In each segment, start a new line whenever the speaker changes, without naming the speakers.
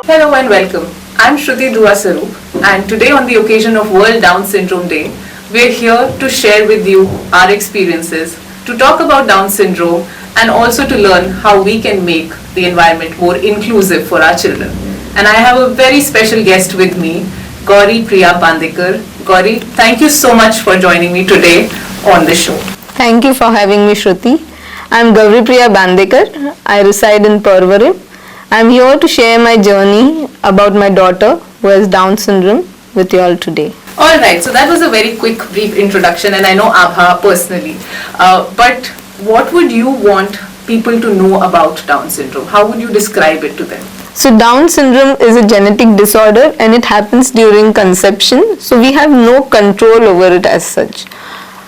Hello and welcome. I'm Shruti Duasaru, and today on the occasion of World Down Syndrome Day, we're here to share with you our experiences, to talk about Down syndrome and also to learn how we can make the environment more inclusive for our children. And I have a very special guest with me, Gauri Priya Bandekar. Gauri, thank you so much for joining me today on the show.
Thank you for having me, Shruti. I'm Gauri Priya Bandekar. I reside in Parvarim. I'm here to share my journey about my daughter who has Down syndrome with you all today.
Alright, so that was a very quick, brief introduction, and I know Abha personally. But what would you want people to know about Down syndrome? How would you describe it to them?
So Down syndrome is a genetic disorder and it happens during conception. So we have no control over it as such.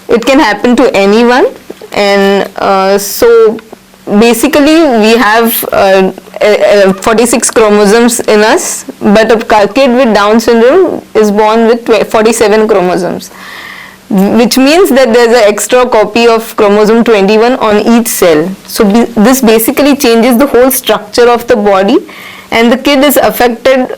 It can happen to anyone, and so basically we have 46 chromosomes in us, but a kid with Down syndrome is born with 47 chromosomes, which means that there's an extra copy of chromosome 21 on each cell. So this basically changes the whole structure of the body, and the kid is affected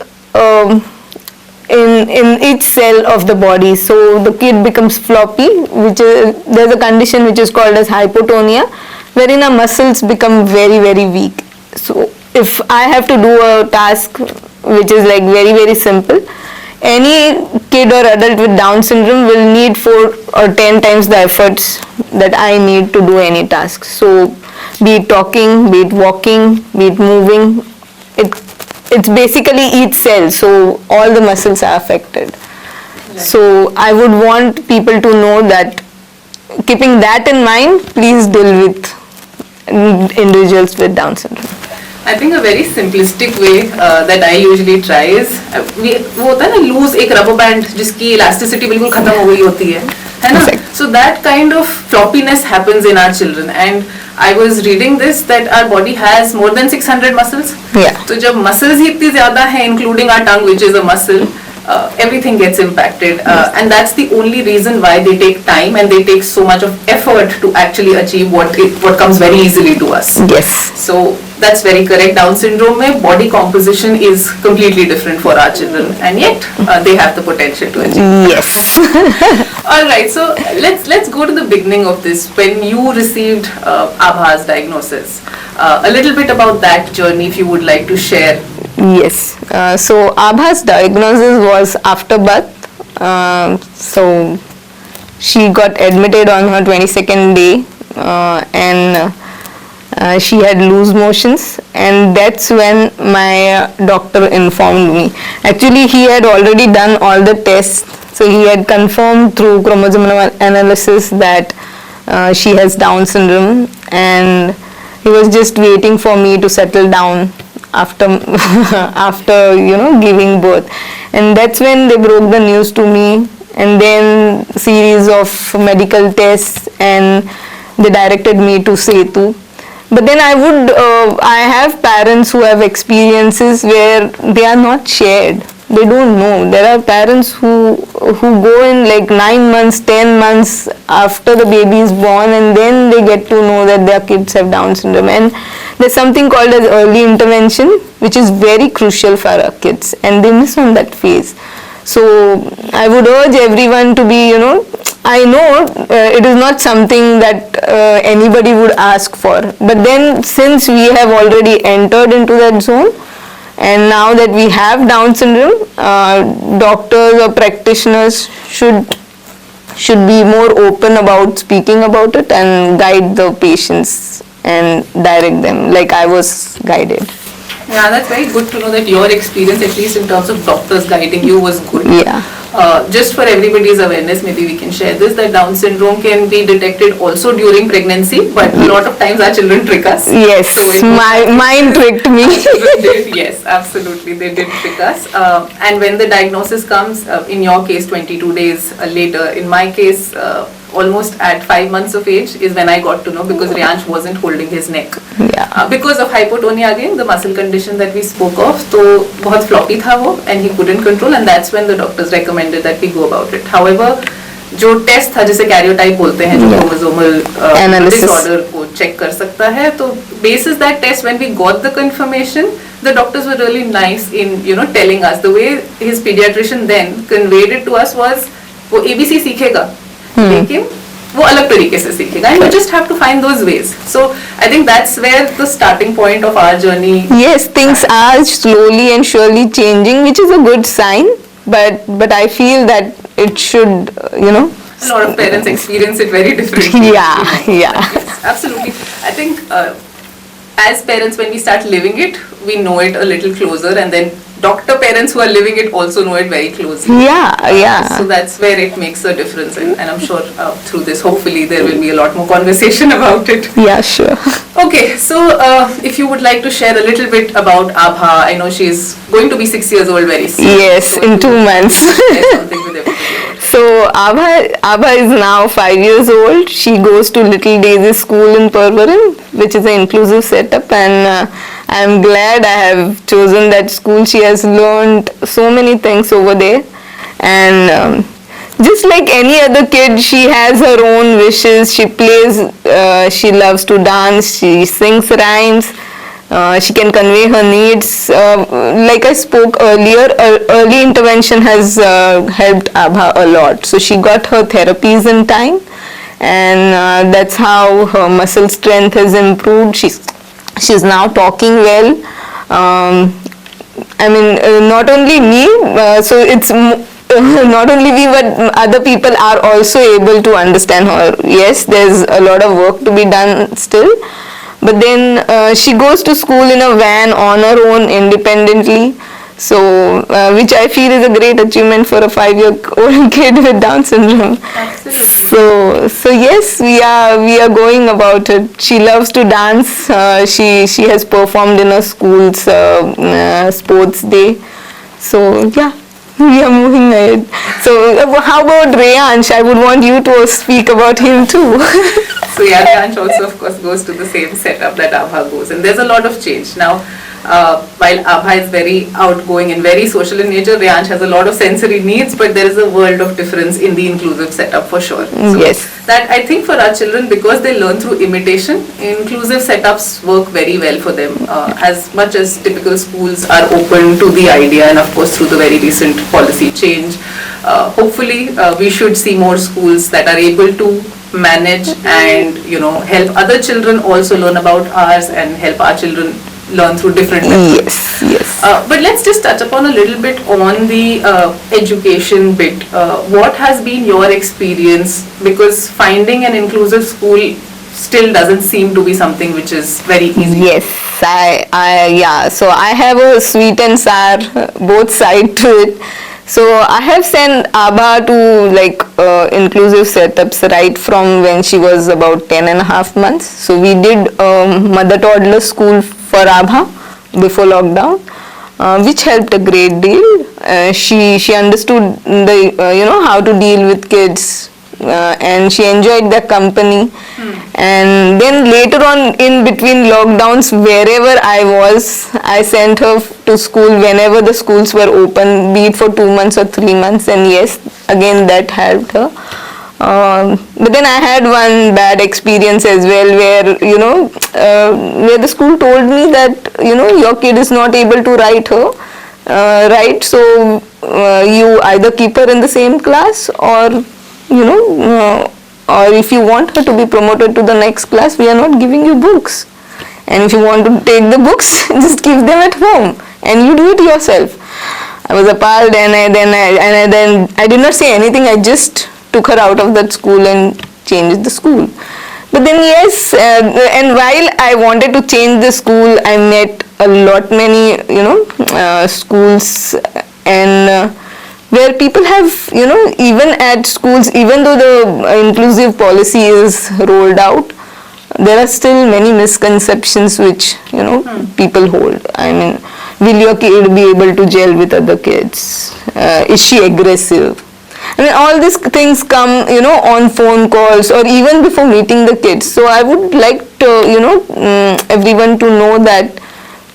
in each cell of the body. So the kid becomes floppy, there's a condition which is called as hypotonia, wherein our muscles become very, very weak. So if I have to do a task which is like very, very simple, any kid or adult with Down syndrome will need 4 or 10 times the efforts that I need to do any task. So be it talking, be it walking, be it moving, it's basically each cell, so all the muscles are affected. Right. So I would want people to know that, keeping that in mind, please deal with individuals with Down syndrome.
I think a very simplistic way that I usually try is वो होता है ना loose एक rubber band जिसकी elasticity बिल्कुल खत्म हो गई होती है ना? So that kind of floppiness happens in our children, and I was reading this that our body has more than 600 muscles.
Yeah.
So जब muscles ही इतनी ज़्यादा हैं, including our tongue, which is a muscle, everything gets impacted, and that's the only reason why they take time and they take so much of effort to actually achieve what comes very easily to us.
Yes.
So that's very correct. Down syndrome mein body composition is completely different for our children, and yet they have the potential to achieve.
Yes.
All right. So let's go to the beginning of this. When you received Abha's diagnosis, a little bit about that journey, if you would like to share.
Yes. So Abha's diagnosis was after birth. So she got admitted on her 22nd day, and she had loose motions, and that's when my doctor informed me. Actually, he had already done all the tests, so he had confirmed through chromosome analysis that she has Down syndrome, and he was just waiting for me to settle down after giving birth. And that's when they broke the news to me, and then series of medical tests, and they directed me to Setu. But then I have parents who have experiences where they are not shared. They don't know. There are parents who go in like 9 months, 10 months after the baby is born, and then they get to know that their kids have Down syndrome. And there's something called as early intervention, which is very crucial for our kids, and they miss on that phase. So I would urge everyone to be, I know it is not something that anybody would ask for, but then since we have already entered into that zone, and now that we have Down syndrome, doctors or practitioners should be more open about speaking about it and guide the patients and direct them like I was guided.
Yeah, that's very good to know that your experience, at least in terms of doctors guiding you, was good.
Yeah.
Just for everybody's awareness, maybe we can share this, that Down syndrome can be detected also during pregnancy, but a lot of times our children trick us.
Yes, so mine tricked me.
Yes, absolutely, they did trick us. And when the diagnosis comes, in your case 22 days later, in my case almost at 5 months of age is when I got to know, because Riyansh wasn't holding his neck.
Yeah.
Because of hypotonia again, the muscle condition that we spoke of, so बहुत floppy था वो, and he couldn't control, and that's when the doctors recommended that we go about it. However, जो test था जिसे karyotype बोलते हैं, जो chromosomal
Analysis.
Disorder को चेक कर सकता है, तो basis that test when we got the confirmation, the doctors were really nice in telling us. The way his pediatrician then conveyed it to us was वो ABC सीखेगा लेकिन वो अलग तरीके से सीखेगा, and we just have to find those ways. So I think that's where the starting point of our journey.
Yes, things are slowly and surely changing, which is a good sign. But I feel that it should,
A lot of parents experience it very differently.
Yeah, yeah.
Yes, absolutely. I think as parents, when we start living it, we know it a little closer, and then doctor parents who are living it also know it very closely.
Yeah.
So that's where it makes a difference, and I'm sure through this, hopefully, there will be a lot more conversation about it.
Yeah, sure.
Okay, so if you would like to share a little bit about Abha, I know she's going to be 6 years old very soon.
Yes, in 2 months.
Share something with everybody.
So Abha is now 5 years old. She goes to Little Daisy School in Parvaram, which is an inclusive setup, and I'm glad I have chosen that school. She has learned so many things over there, and just like any other kid, she has her own wishes. She plays, she loves to dance, she sings rhymes, she can convey her needs. Like I spoke earlier, early intervention has helped Abha a lot. So she got her therapies in time, and that's how her muscle strength has improved. She's now talking well. I mean, not only me, so it's not only we, but other people are also able to understand her. Yes, there's a lot of work to be done still, but then she goes to school in a van on her own independently. So, which I feel is a great achievement for a 5-year-old kid with Down syndrome.
Absolutely.
So yes, we are going about it. She loves to dance. She has performed in a school's sports day. So yeah, we are moving ahead. So how about Reyansh? I would want you to speak about him too.
So yeah, Reyansh also of course goes to the same setup that Abha goes, and there's a lot of change now. While Abha is very outgoing and very social in nature, Reyansh has a lot of sensory needs, but there is a world of difference in the inclusive setup for sure. So
yes.
That I think for our children, because they learn through imitation, inclusive setups work very well for them. As much as typical schools are open to the idea, and of course through the very recent policy change, hopefully we should see more schools that are able to manage and help other children also learn about ours and help our children learn through different methods.
Yes.
But let's just touch upon a little bit on the education bit. What has been your experience? Because finding an inclusive school still doesn't seem to be something which is very easy.
Yes, yeah. So I have a sweet and sour both sides to it. So I have sent Abha to inclusive setups right from when she was about 10.5 months. So we did mother toddler school for Abha before lockdown, which helped a great deal. She understood how to deal with kids, and she enjoyed their company. And then later on, in between lockdowns, wherever I was, I sent her to school whenever the schools were open, be it for 2 months or 3 months, and yes, again that helped her. But then I had one bad experience as well, where the school told me that your kid is not able to write right, so you either keep her in the same class, or or if you want her to be promoted to the next class, we are not giving you books. And if you want to take the books, just keep them at home and you do it yourself. I was appalled, and then I did not say anything. I just took her out of that school and changed the school. But then yes, and while I wanted to change the school, I met many schools, and where people have, even at schools, even though the inclusive policy is rolled out, there are still many misconceptions which, people hold. I mean, will your kid be able to gel with other kids? Is she aggressive? I mean, all these things come, on phone calls or even before meeting the kids. So I would like to, everyone to know that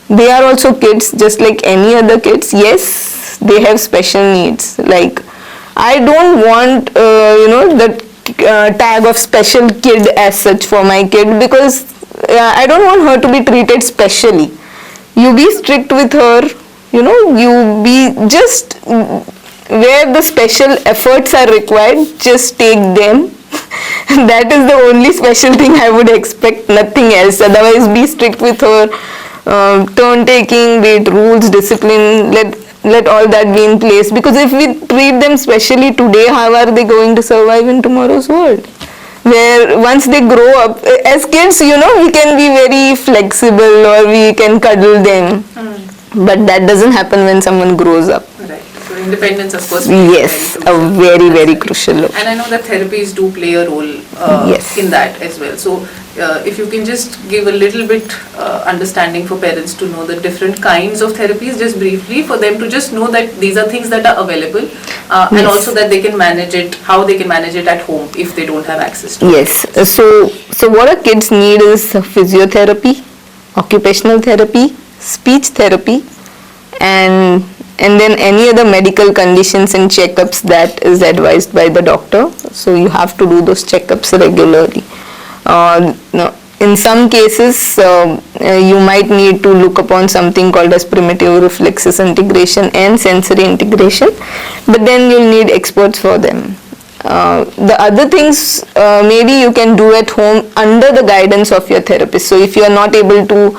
they are also kids just like any other kids. Yes, they have special needs. Like I don't want that tag of special kid as such for my kid, because I don't want her to be treated specially. You be strict with her, you be just where the special efforts are required, just take them. That is the only special thing I would expect, nothing else. Otherwise, be strict with her. Turn taking, be it rules, discipline, let all that be in place. Because if we treat them specially today, how are they going to survive in tomorrow's world? Where once they grow up, as kids, we can be very flexible, or we can cuddle them. But that doesn't happen when someone grows up.
Right. So independence, of course.
Yes, a very, very crucial role.
And I know that therapies do play a role
Yes.
in that as well. So if you can just give a little bit understanding for parents to know the different kinds of therapies, just briefly, for them to just know that these are things that are available, and
Yes.
also that they can manage it, how they can manage it at home if they don't have access to it.
Yes. So what our kids need is physiotherapy, occupational therapy, speech therapy, and then any other medical conditions and checkups that is advised by the doctor. So you have to do those checkups regularly. No, in some cases, you might need to look upon something called as primitive reflexes integration and sensory integration, but then you'll need experts for them. The other things maybe you can do at home under the guidance of your therapist. So if you are not able to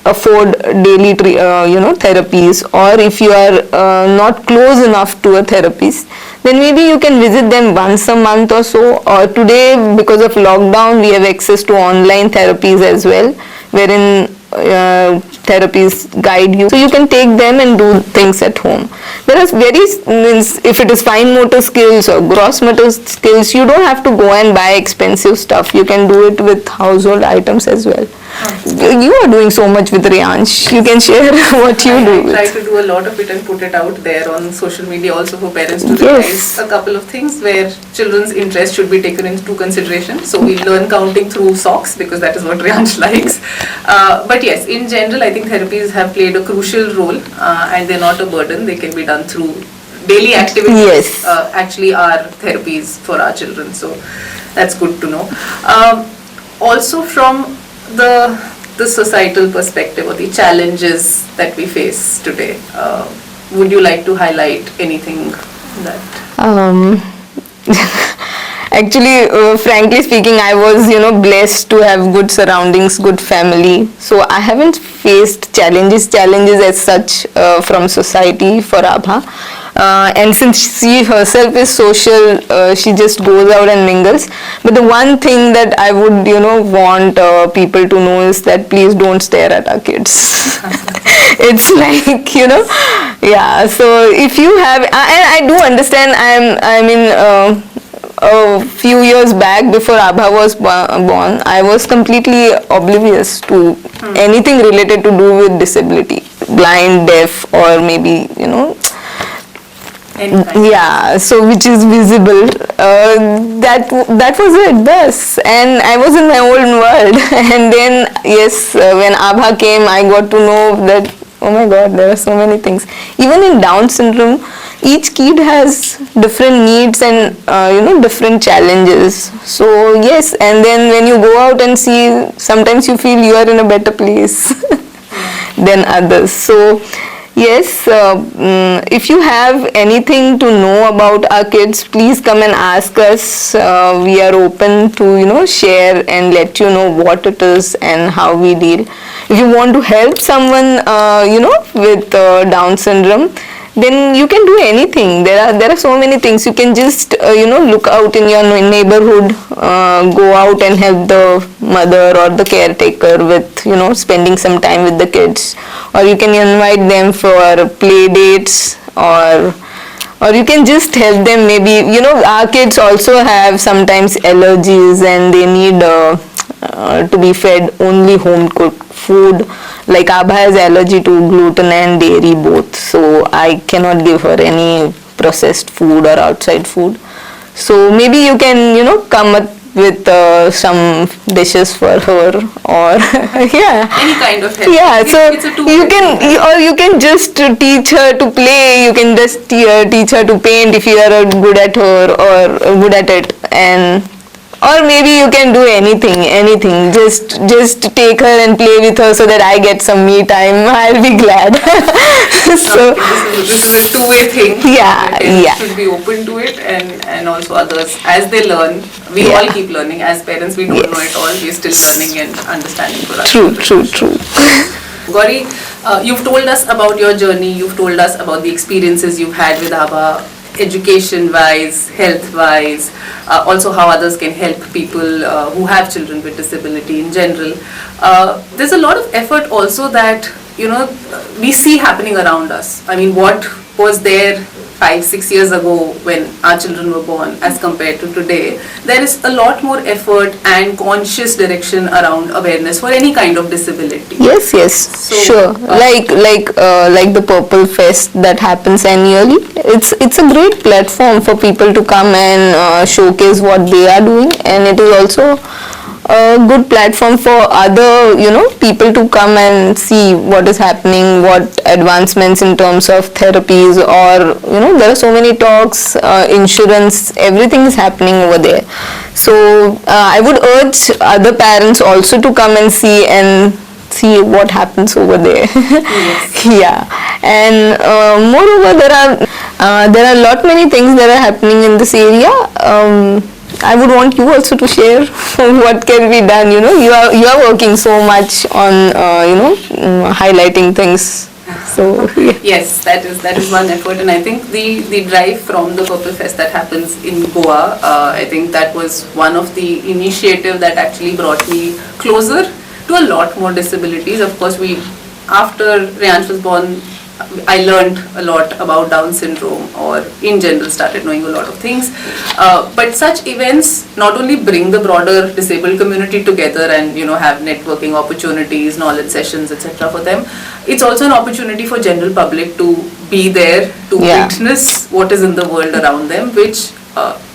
afford daily therapies, or if you are not close enough to a therapist, then maybe you can visit them once a month or so. Or today, because of lockdown, we have access to online therapies as well, wherein therapies guide you, so you can take them and do things at home. There are if it is fine motor skills or gross motor skills, you don't have to go and buy expensive stuff. You can do it with household items as well. You are doing so much with Riyansh. You can share what you do.
I try to do a lot of it and put it out there on social media also for parents to
Yes.
realize a couple of things where children's interest should be taken into consideration. So we learn counting through socks, because that is what Riyansh likes. But yes, in general, I think therapies have played a crucial role, and they're not a burden. They can be done through daily activities.
Yes.
Actually are therapies for our children. So that's good to know. Also from the societal perspective, or the challenges that we face today, would you like to highlight anything that?
Actually, frankly speaking, I was, blessed to have good surroundings, good family. So I haven't faced challenges as such from society for Abha. And since she herself is social, she just goes out and mingles. But the one thing that I would, want people to know is that please don't stare at our kids. It's like, yeah. So if you have, and I do understand. A few years back, before Abha was born, I was completely oblivious to anything related to do with disability, blind, deaf, or maybe, yeah, so which is visible. That was it, bas. And I was in my own world. And then, yes, when Abha came, I got to know that, oh my God, there are so many things. Even in Down syndrome, each kid has different needs and different challenges. So yes, and then when you go out and see, sometimes you feel you are in a better place than others. So yes, if you have anything to know about our kids, please come and ask us. We are open to share and let you know what it is and how we deal. If you want to help someone with Down syndrome, then you can do anything. There are so many things. You can just look out in your neighborhood, go out and help the mother or the caretaker with spending some time with the kids, or you can invite them for play dates, or you can just help them. Maybe our kids also have sometimes allergies and they need to be fed only home cooked food. Like Abha has allergy to gluten and dairy both, so I cannot give her any processed food or outside food. So maybe you can come with some dishes for her, or yeah,
Any kind of help.
yeah. So
It's a
you
two-way
can,
thing.
or you can just teach her to play. You can just teach her to paint if you are good at her or good at it, and or maybe you can do anything. Just take her and play with her so that I get some me time. I'll be glad. So
Okay, this is a two-way thing.
Yeah,
That parents
yeah.
should be open to it, and also others as they learn. We
Yeah.
all keep learning. As parents, we don't know
Yes.
it all. We're still learning and understanding for us.
True.
Gauri, you've told us about your journey. You've told us about the experiences you've had with ABBA, education-wise, health-wise, also how others can help people who have children with disability in general. There's a lot of effort also that we see happening around us. I mean, what was there 5-6 years ago when our children were born as compared to today, there is a lot more effort and conscious direction around awareness for any kind of disability.
Yes, sure. Like the Purple Fest that happens annually. It's a great platform for people to come and showcase what they are doing, and it is also a good platform for other people to come and see what is happening, what advancements in terms of therapies, or there are so many talks, insurance, everything is happening over there. So I would urge other parents also to come and see what happens over there.
Yes.
Yeah, and moreover there are lot many things that are happening in this area. I would want you also to share what can be done. You are working so much on highlighting things. So yeah.
Yes, that is one effort, and I think the drive from the Purple Fest that happens in Goa, I think that was one of the initiative that actually brought me closer to a lot more disabilities. Of course, after Reyansh was born, I learned a lot about Down syndrome, or in general started knowing a lot of things. But such events not only bring the broader disabled community together and have networking opportunities, knowledge sessions, etc. for them. It's also an opportunity for general public to be there to
Yeah.
witness what is in the world around them. Which,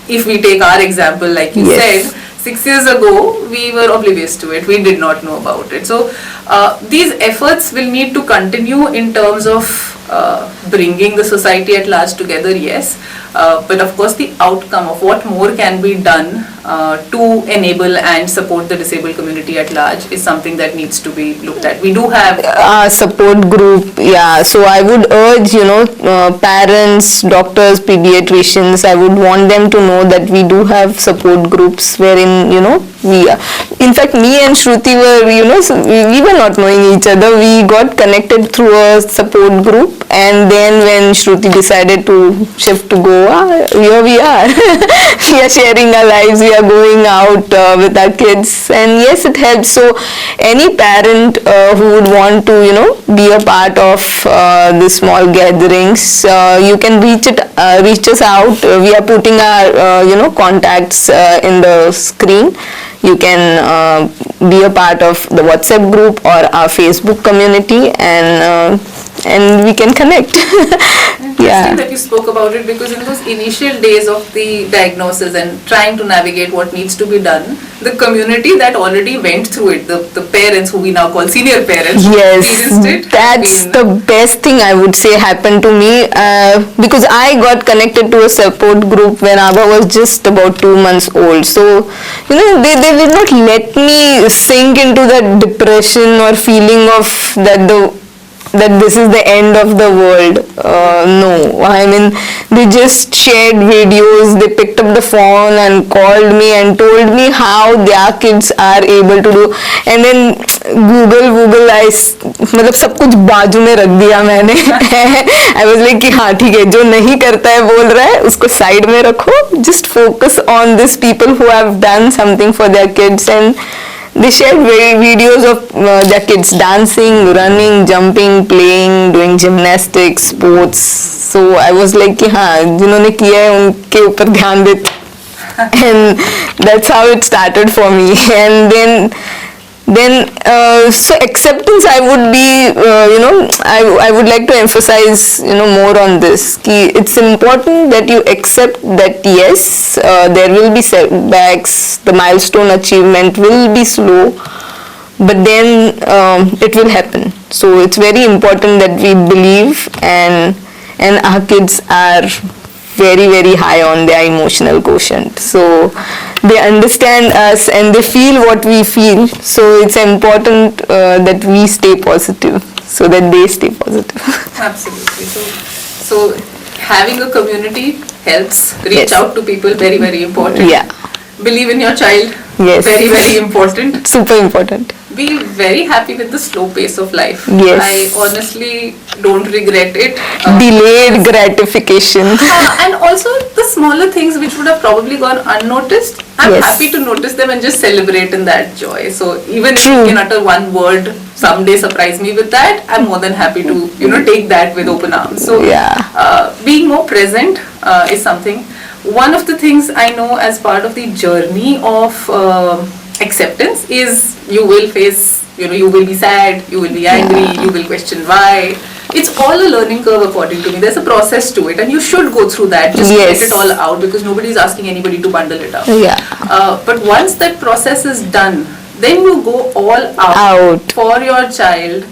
if we take our example, like you
Yes.
said, 6 years ago, we were oblivious to it. We did not know about it. So these efforts will need to continue in terms of bringing the society at large together, yes. But of course, the outcome of what more can be done to enable and support the disabled community at large is something that needs to be looked at. We do have
Support group, yeah. So I would urge parents, doctors, pediatricians, I would want them to know that we do have support groups wherein we are. In fact, me and Shruti were we were not knowing each other. We got connected through a support group, and then when Shruti decided to shift to Goa, here we are. We are sharing our lives, we are going out with our kids, and yes, it helps. So any parent who would want to be a part of the small gatherings, you can reach us out. We are putting our contacts in the screen. You can be a part of the WhatsApp group or our Facebook community, and we can connect.
Interesting that you spoke about it, because in those initial days of the diagnosis and trying to navigate what needs to be done, the community that already went through it, the parents who we now call senior parents,
Yes,
experienced it.
that's the best thing I would say happened to me, because I got connected to a support group when Abba was just about 2 months old. So they did not let me sink into that depression or feeling of that this is the end of the world. No, I mean, they just shared videos, they picked up the phone and called me and told me how their kids are able to do, and then Google मतलब सब कुछ बाजू में रख दिया मैंने. I was like कि हाँ ठीक है, जो नहीं करता है बोल रहा है उसको साइड में रखो, just focus on these people who have done something for their kids. And they shared videos of their kids dancing, running, jumping, playing, doing gymnastics, sports. So I was like कि हाँ जिन्होंने किया है उनके ऊपर ध्यान देते. And that's how it started for me. And then then so acceptance, I would be I would like to emphasize more on this. It's important that you accept that yes, there will be setbacks, the milestone achievement will be slow, but then it will happen. So it's very important that we believe, and our kids are very, very high on their emotional quotient. So they understand us and they feel what we feel. So it's important that we stay positive so that they stay positive.
Absolutely. So having a community helps. Reach
Yes.
out to people, very, very important.
Yeah.
Believe in your child.
Yes.
Very, very important.
Super important.
Be very happy with the slow pace of life.
Yes.
I honestly don't regret it.
Delayed gratification.
And also the smaller things which would have probably gone unnoticed, I'm
Yes.
happy to notice them and just celebrate in that joy. So even if
True.
you can utter one word, someday surprise me with that, I'm more than happy to take that with open arms. So
Yeah.
being more present is something. One of the things I know as part of the journey of acceptance is you will face, you will be sad, you will be angry,
Yeah.
you will question why. It's all a learning curve according to me. There's a process to it and you should go through that just to
Yes.
get it all out, because nobody is asking anybody to bundle it up.
Yeah.
But once that process is done, then you go all
Out.
for your child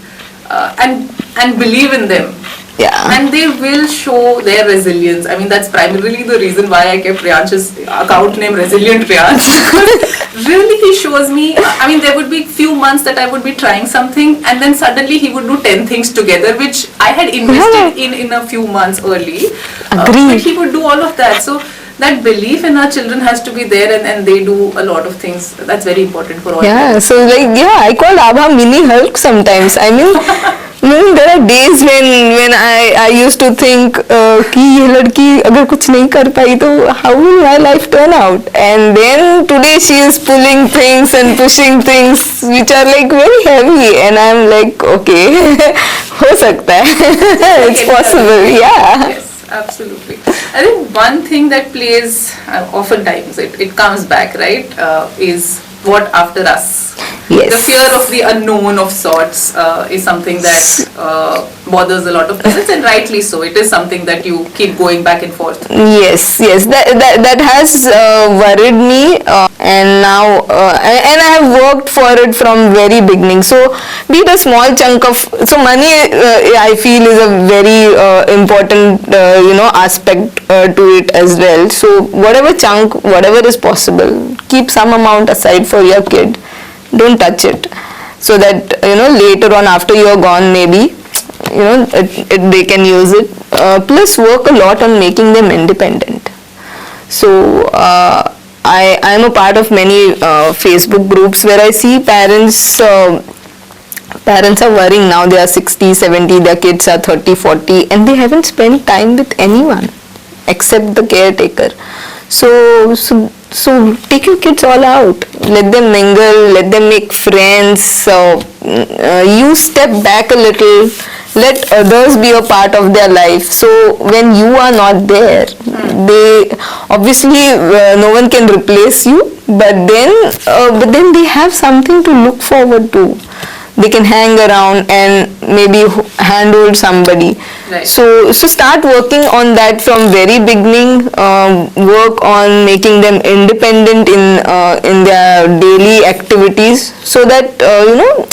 and believe in them.
Yeah.
And they will show their resilience. I mean, that's primarily the reason why I kept Priyansh's account name Resilient Priyansh. Really, he shows me, I mean, there would be few months that I would be trying something and then suddenly he would do 10 things together, which I had invested in a few months early.
Agreed.
But he would do all of that. So that belief in our children has to be there, and they do a lot of things. That's very important for all.
Yeah, so I call Abha mini Hulk sometimes. I mean, there are days when I used to think कि ये लड़की अगर कुछ नहीं कर पाई तो how will my life turn out? And then today she is pulling things and pushing things which are like very heavy, and I'm like, okay, हो सकता है, it's possible, yeah.
Yes, absolutely. I think one thing that plays oftentimes it comes back, right, is what after us.
Yes.
The fear of the unknown of sorts is something that bothers a lot of parents, and rightly so. It is something that you keep going back and forth.
Yes, that has worried me, and now and I have worked for it from very beginning. So be it a small chunk of money, I feel is a very important aspect to it as well. So whatever chunk, whatever is possible, keep some amount aside for your kid. Don't touch it, so that later on after you're gone, maybe they can use it. Plus work a lot on making them independent. So I am a part of many Facebook groups where I see parents are worrying now. They are 60, 70, their kids are 30, 40, and they haven't spent time with anyone except the caretaker. So take your kids all out, let them mingle, let them make friends. You step back a little, let others be a part of their life. So when you are not there, they obviously no one can replace you, but then they have something to look forward to. They can hang around and maybe handhold somebody.
Right.
So start working on that from very beginning. Work on making them independent in their daily activities, so that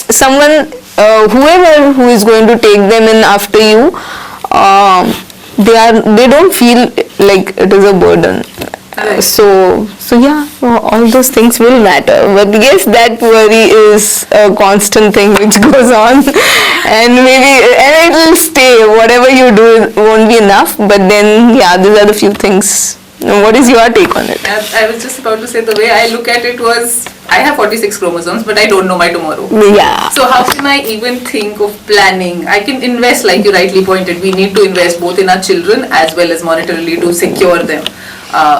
someone, whoever who is going to take them in after you, they don't feel like it is a burden.
Right.
So yeah, all those things will matter. But yes, that worry is a constant thing which goes on, and it will stay. Whatever you do won't be enough. But then, yeah, these are the few things. What is your take on it?
I was just about to say, the way I look at it was, I have 46 chromosomes, but I don't know my tomorrow.
Yeah.
So how can I even think of planning? I can invest, like you rightly pointed, we need to invest both in our children as well as monetarily to secure them,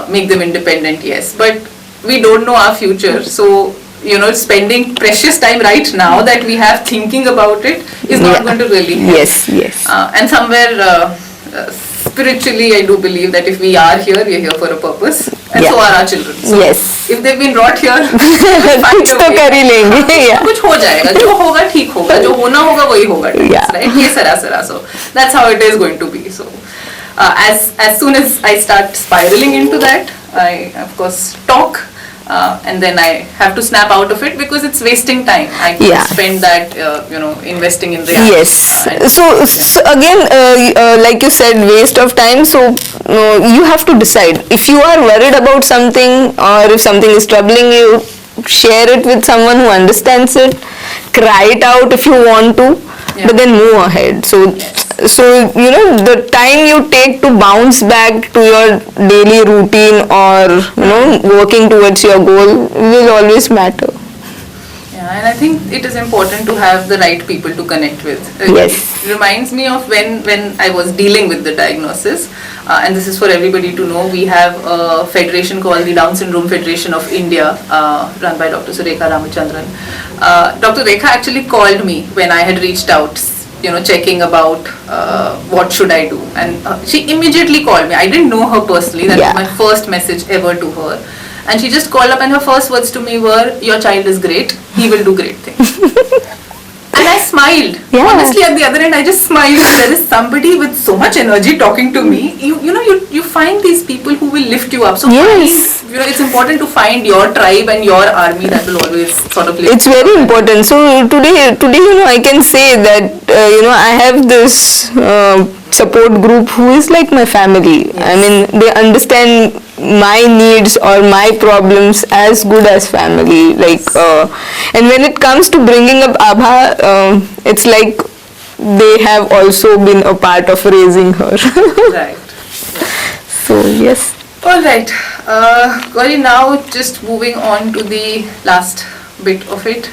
make them independent, yes. But we don't know our future. So, spending precious time right now that we have thinking about it is not going to really help.
Yes.
And somewhere spiritually, I do believe that if we are here, we are here for a purpose. and
Yeah.
so are our children. So
Yes.
if they've been brought here, find
कुछ
a
तो
way.
कर ही लेंगे. Yeah.
कुछ हो जाएगा, जो होगा ठीक होगा, जो होना होगा वही होगा.
Yeah.
Right? ये सरासरा. So that's how it is going to be. So as soon as I start spiraling into that, I of course talk. And then I have to snap out of it because it's wasting time. I can
Yeah.
spend that, investing in reality.
Yes. So again, like you said, waste of time. So you have to decide if you are worried about something or if something is troubling you. Share it with someone who understands it. Cry it out if you want to,
Yeah.
but then move ahead. So the time you take to bounce back to your daily routine or working towards your goal will always matter.
Yeah, and I think it is important to have the right people to connect with.
Yes.
It reminds me of when I was dealing with the diagnosis, and this is for everybody to know. We have a federation called the Down Syndrome Federation of India, run by Dr. Surekha Ramachandran. Dr. Rekha actually called me when I had reached out, checking about what should I do, and she immediately called me. I didn't know her personally. That
Yeah.
was my first message ever to her. And she just called up and her first words to me were, "Your child is great, he will do great things." And I smiled.
Yeah.
Honestly, at the other end, I just smiled. There is somebody with so much energy talking to me. You find these people who will lift you up. So
Yes.
it's important to find your tribe and your army that will always sort of lift
It's
you
very
up.
important. So today I can say that I have this support group who is like my family.
Yes.
I mean, they understand my needs or my problems as good as family. And when it comes to bringing up Abha, it's like they have also been a part of raising her.
Right.
So yes.
All right. Gauri, now just moving on to the last bit of it.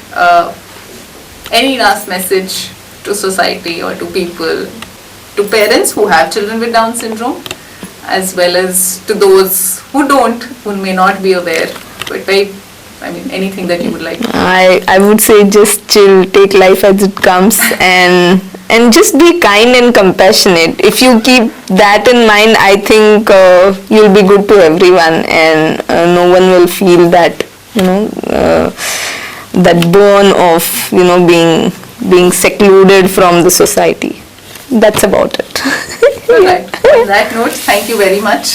Any last message to society or to people, to parents who have children with Down syndrome, as well as to those who don't, who may not be aware? But anything that you would like to.
I would say just chill, take life as it comes, and just be kind and compassionate. If you keep that in mind, I think you'll be good to everyone, and no one will feel that that burn of being secluded from the society. That's about it.
All right. On that note, thank you very much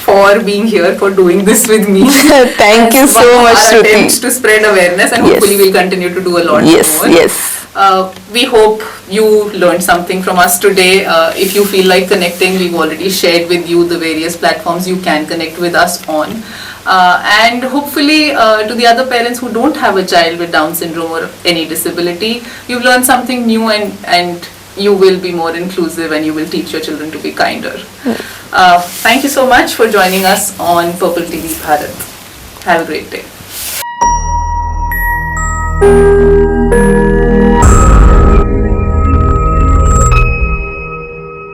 for being here, for doing this with me.
Thank you so much,
Our
Shruti.
attempts to spread awareness, and
Yes.
hopefully we'll continue to do a lot
Yes,
more.
yes.
We hope you learned something from us today. If you feel like connecting, we've already shared with you the various platforms you can connect with us on. And hopefully to the other parents who don't have a child with Down syndrome or any disability, you've learned something new, and you will be more inclusive, and you will teach your children to be kinder. Thank you so much for joining us on Purple TV Bharat. Have a great day.